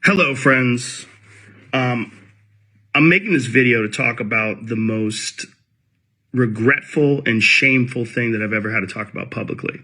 Hello, friends. I'm making this video to talk about the most regretful and shameful thing that I've ever had to talk about publicly.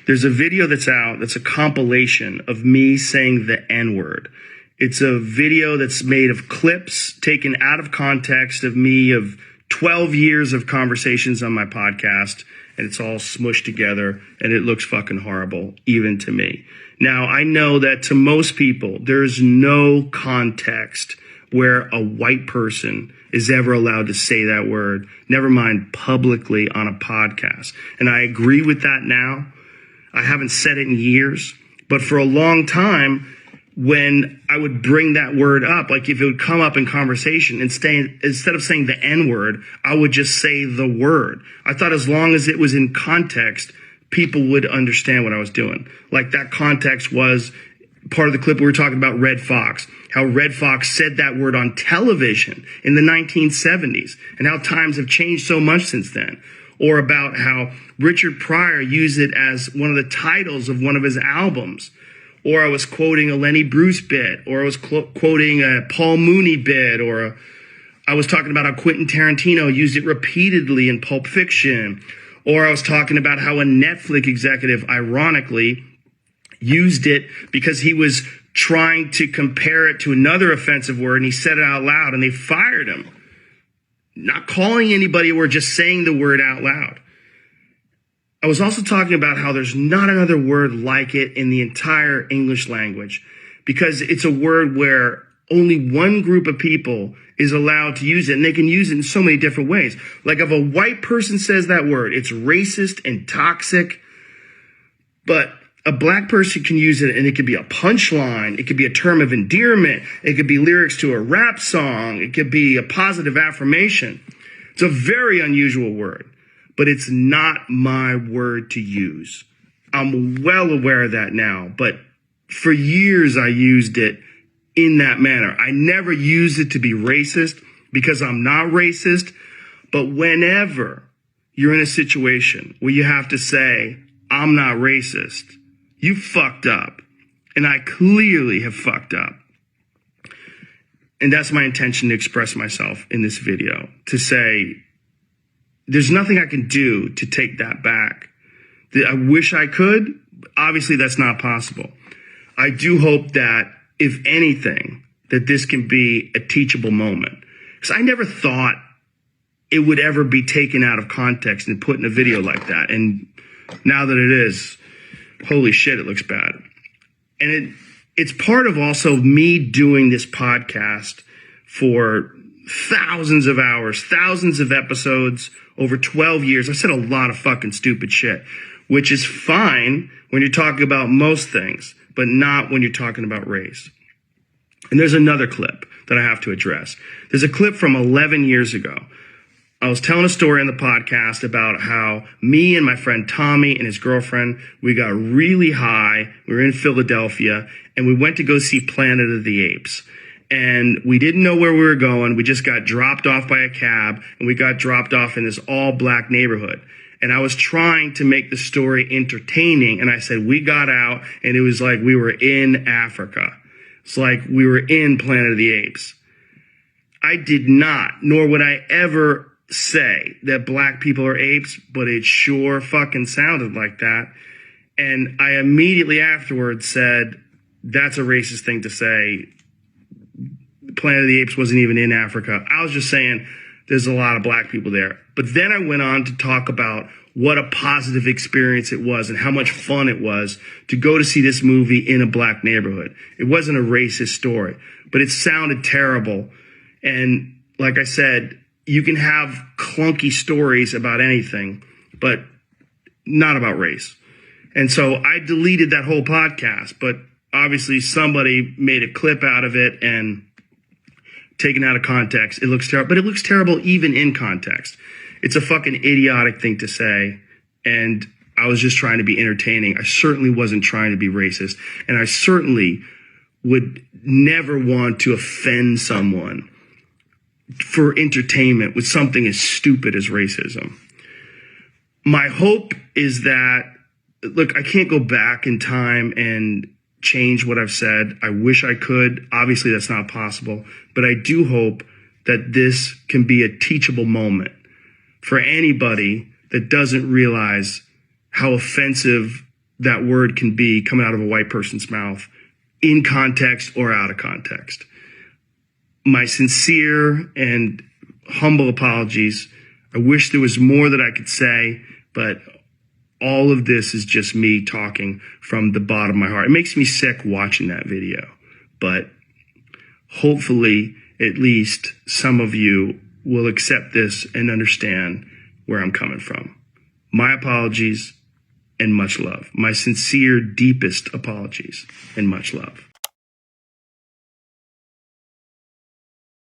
There's a video that's out that's a compilation of me saying the N-word. It's a video that's made of clips taken out of context of me of 12 years of conversations on my podcast, and it's all smushed together, and it looks fucking horrible, even to me. Now, I know that to most people, there's no context where a white person is ever allowed to say that word, never mind publicly on a podcast. And I agree with that now. I haven't said it in years, but for a long time, when I would bring that word up, like if it would come up in conversation, instead of saying the N-word, I would just say the word. I thought as long as it was in context, people would understand what I was doing. Like that context was part of the clip we were talking about Red Fox, how Red Fox said that word on television in the 1970s and how times have changed so much since then. Or about how Richard Pryor used it as one of the titles of one of his albums. Or I was quoting a Lenny Bruce bit, or I was quoting a Paul Mooney bit, or I was talking about how Quentin Tarantino used it repeatedly in Pulp Fiction. Or I was talking about how a Netflix executive, ironically, used it because he was trying to compare it to another offensive word, and he said it out loud, and they fired him. Not calling anybody or just saying the word out loud. I was also talking about how there's not another word like it in the entire English language, because it's a word where only one group of people is allowed to use it, and they can use it in so many different ways. Like if a white person says that word, it's racist and toxic, but a black person can use it and it could be a punchline. It could be a term of endearment. It could be lyrics to a rap song. It could be a positive affirmation. It's a very unusual word, but it's not my word to use. I'm well aware of that now, but for years I used it in that manner. I never used it to be racist because I'm not racist, but whenever you're in a situation where you have to say, I'm not racist, you fucked up. And I clearly have fucked up. And that's my intention to express myself in this video, to say, there's nothing I can do to take that back. I wish I could. Obviously, that's not possible. I do hope that, if anything, that this can be a teachable moment. Because I never thought it would ever be taken out of context and put in a video like that. And now that it is, holy shit, it looks bad. And it's part of also me doing this podcast for thousands of hours, thousands of episodes, over 12 years. I said a lot of fucking stupid shit, which is fine when you're talking about most things, but not when you're talking about race. And there's another clip that I have to address. There's a clip from 11 years ago. I was telling a story on the podcast about how me and my friend Tommy and his girlfriend, we got really high. We were in Philadelphia and we went to go see Planet of the Apes. And we didn't know where we were going. We just got dropped off by a cab, and we got dropped off in this all black neighborhood. And I was trying to make the story entertaining. And I said, we got out and it was like we were in Africa. It's like we were in Planet of the Apes. I did not, nor would I ever say that black people are apes, but it sure fucking sounded like that. And I immediately afterwards said, that's a racist thing to say. Planet of the Apes wasn't even in Africa. I was just saying there's a lot of black people there. But then I went on to talk about what a positive experience it was and how much fun it was to go to see this movie in a black neighborhood. It wasn't a racist story, but it sounded terrible. And like I said, you can have clunky stories about anything, but not about race. And so I deleted that whole podcast, but obviously somebody made a clip out of it and taken out of context. It looks terrible, but it looks terrible even in context. It's a fucking idiotic thing to say. And I was just trying to be entertaining. I certainly wasn't trying to be racist. And I certainly would never want to offend someone for entertainment with something as stupid as racism. My hope is that, look, I can't go back in time and change what I've said. I wish I could. Obviously, that's not possible. But I do hope that this can be a teachable moment for anybody that doesn't realize how offensive that word can be coming out of a white person's mouth, in context or out of context. My sincere and humble apologies. I wish there was more that I could say, but all of this is just me talking from the bottom of my heart. It makes me sick watching that video, but hopefully at least some of you will accept this and understand where I'm coming from. My apologies and much love. My sincere, deepest apologies and much love.